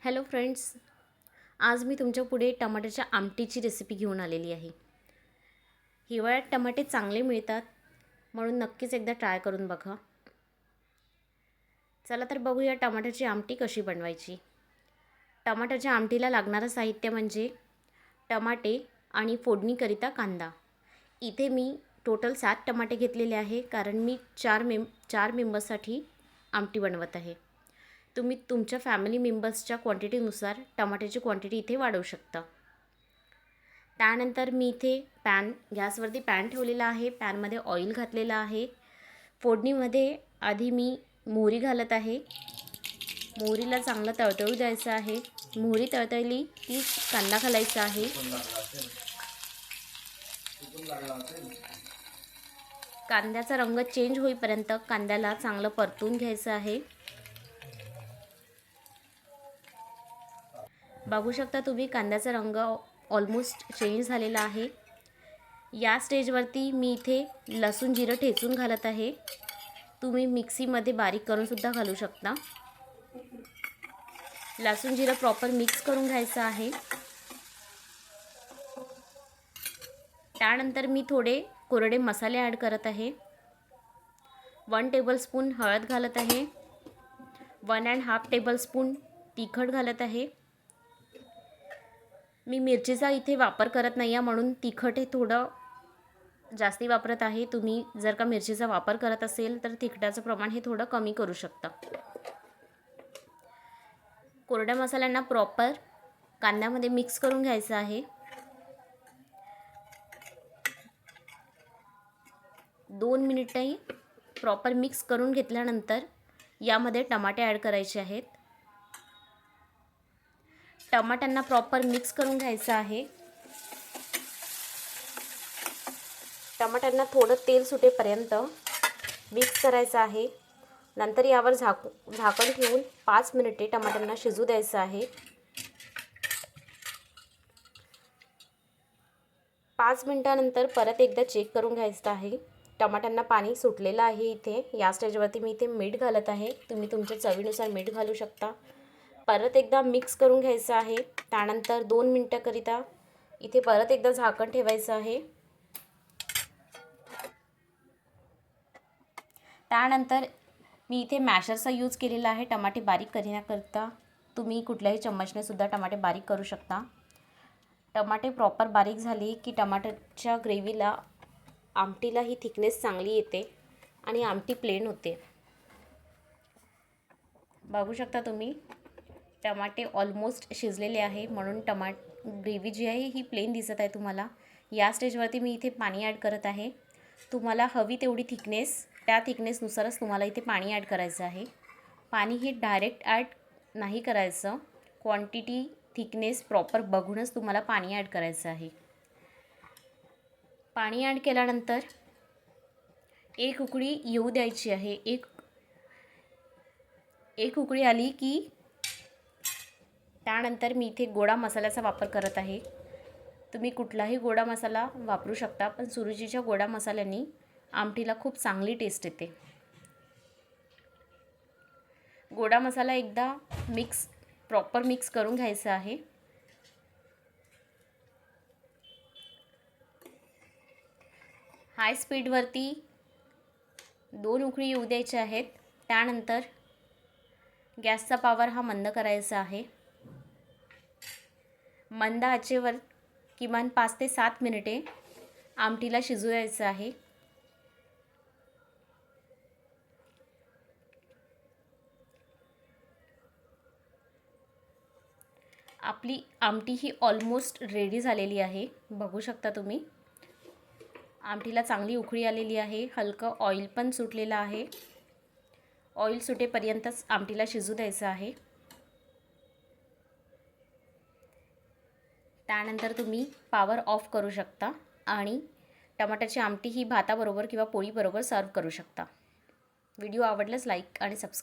Hello friends, आज मी तुमच्या पुढे टमाट्याच्या आमटीची रेसिपी घेऊन आलेली आहे। हिवाळ्यात टमाटे चांगले मिळतात म्हणून नक्कीच एकदा ट्राय करून बघा। चला तर बघूया टमाट्याची आमटी कशी बनवायची। टमाट्याच्या आमटीला लागणारं साहित्य म्हणजे टमाटे आणि फोडणीकरिता कांदा। इथे मी टोटल 7 टमाटे घेतलेले आहे, कारण मी 4 मेंबर्ससाठी आमटी बनवत आहे। तुम्ही तुमच्या फॅमिली मेंबर्सच्या क्वांटिटीनुसार टमाट्याची क्वांटिटी इथे वाढवू शकता। त्यानंतर मी इथे गॅसवरती पॅन ठेवलेला आहे। पॅनमध्ये ऑइल घातलेला आहे। फोडणीमध्ये आधी मी मोहरी घालत आहे। मोहरीला चांगलं तळतळू द्यायचं आहे। मोहरी तळतळली की कांदा घालायचा आहे। कांद्याचा रंग चेंज होईपर्यंत कांद्याला चांगलं परतून घ्यायचं आहे। बघू शकता तुम्ही कांद्याचा रंग ऑलमोस्ट चेंज झालेला आहे। या स्टेजवरती मी इथे लसूण जिरं ठेचून घालत आहे। तुम्ही मिक्सीमध्ये बारीक करून सुद्धा घालू शकता। लसूण जिरं प्रॉपर मिक्स करून घ्यायचं आहे। त्यानंतर मी थोडे कोरडे मसाले ॲड करत आहे। 1 टेबलस्पून हळद घालत आहे। 1.5 टेबलस्पून तिखट घालत आहे। मी मिरचीचा इथे वापर करत नाही आहे, म्हणून तिखट हे थोडं जास्ती वापरत आहे। तुम्ही जर का मिरचीचा वापर करत असेल तर तिखटाचं प्रमाण हे थोडं कमी करू शकता। कोरड्या मसाल्यांना प्रॉपर कांद्यामध्ये मिक्स करून घ्यायचं आहे। 2 मिनिटे प्रॉपर मिक्स करून घेतल्यानंतर यामध्ये टमाटे ॲड करायचे आहेत। टमाट्यांना प्रॉपर मिक्स करून घ्यायचं आहे। टमाट्यांना थोडं तेल सुटेपर्यंत मिक्स करायचं आहे। नंतर यावर झाकण ठेवून 5 मिनिटे टमाट्यांना शिजू द्यायचं आहे। 5 मिनिटानंतर परत एकदा चेक करून घ्यायचं आहे। टमाट्यांना पाणी सुटलेलं आहे। इथे या स्टेजवरती मी इथे मीठ घालत आहे। तुम्ही तुमच्या चवीनुसार मीठ घालू शकता। परत एकदा मिक्स करून घ्यायचं आहे। त्यानंतर 2 मिनिटाकरिता इथे परत एकदा झाकण ठेवायचं आहे। त्यानंतर मी इथे मॅशरचा यूज केलेला आहे टमाटे बारीक करण्याकरता। तुम्ही कुठल्याही चम्मचने सुद्धा टमाटे बारीक करू शकता। टमाटे प्रॉपर बारीक झाले की टमाट्याच्या ग्रेव्हीला आमटीला ही थिकनेस चांगली येते आणि आमटी प्लेन होते। बघू शकता तुम्ही टमाटे ऑलमोस्ट शिजलेले आहे, म्हणून ग्रेव्ही जी आहे ही प्लेन दिसत आहे तुम्हाला। या स्टेजवरती मी इथे पाणी ॲड करत आहे। तुम्हाला हवी तेवढी थिकनेस, त्या थिकनेसनुसारच तुम्हाला इथे पाणी ॲड करायचं आहे। पाणी हे डायरेक्ट ॲड नाही करायचं, क्वांटिटी थिकनेस प्रॉपर बघूनच तुम्हाला पाणी ॲड करायचं आहे। पाणी ॲड केल्यानंतर एक उकळी येऊ द्यायची आहे। एक उकळी आली की त्यानंतर मी इथे गोडा मसाल्याचा वापर करत आहे। तुम्ही कुठलाही गोडा मसाला वापरू शकता, पण सुरुचीच्या गोडा मसाल्याने आमटीला खूप चांगली टेस्ट येते। गोडा मसाला एकदा प्रॉपर मिक्स करून घ्यायचा आहे। हाय स्पीडवरती 2 उकळी येऊ द्यायचे आहेत। त्यानंतर गॅसचा पॉवर हा मंद करायचा आहे। मंद आचेवर किमान 5 ते 7 मिनिटे आमटीला शिजू द्यायचं आहे। आपली आमटी ही ऑलमोस्ट रेडी झालेली आहे। बघू शकता तुम्ही आमटीला चांगली उकळी आलेली आहे। हलकं ऑइल पण सुटलेलं आहे। ऑइल सुटेपर्यंतच आमटीला शिजू द्यायचं आहे। त्यानंतर तुम्ही पॉवर ऑफ करू शकता आणि टमाट्याची आमटी ही भाताबरोबर किंवा पोळीबरोबर सर्व करू शकता। व्हिडिओ आवडल्यास लाईक आणि सबस्क्राईब